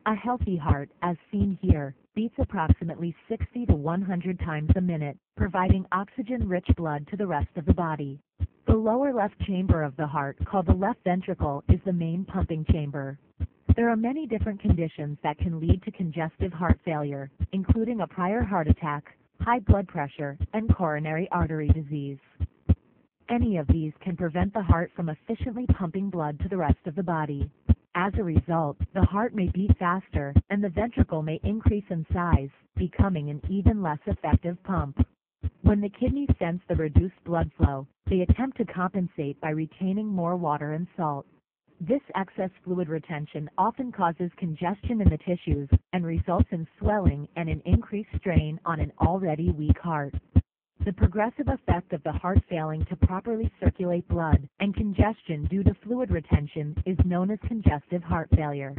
A healthy heart, as seen here, beats approximately 60 to 100 times a minute, providing oxygen-rich blood to the rest of the body. The lower left chamber of the heart, called the left ventricle, is the main pumping chamber. There are many different conditions that can lead to congestive heart failure, including a prior heart attack, high blood pressure, and coronary artery disease. Any of these can prevent the heart from efficiently pumping blood to the rest of the body. As a result, the heart may beat faster, and the ventricle may increase in size, becoming an even less effective pump. When the kidneys sense the reduced blood flow, they attempt to compensate by retaining more water and salt. This excess fluid retention often causes congestion in the tissues and results in swelling and an increased strain on an already weak heart. The progressive effect of the heart failing to properly circulate blood and congestion due to fluid retention is known as congestive heart failure.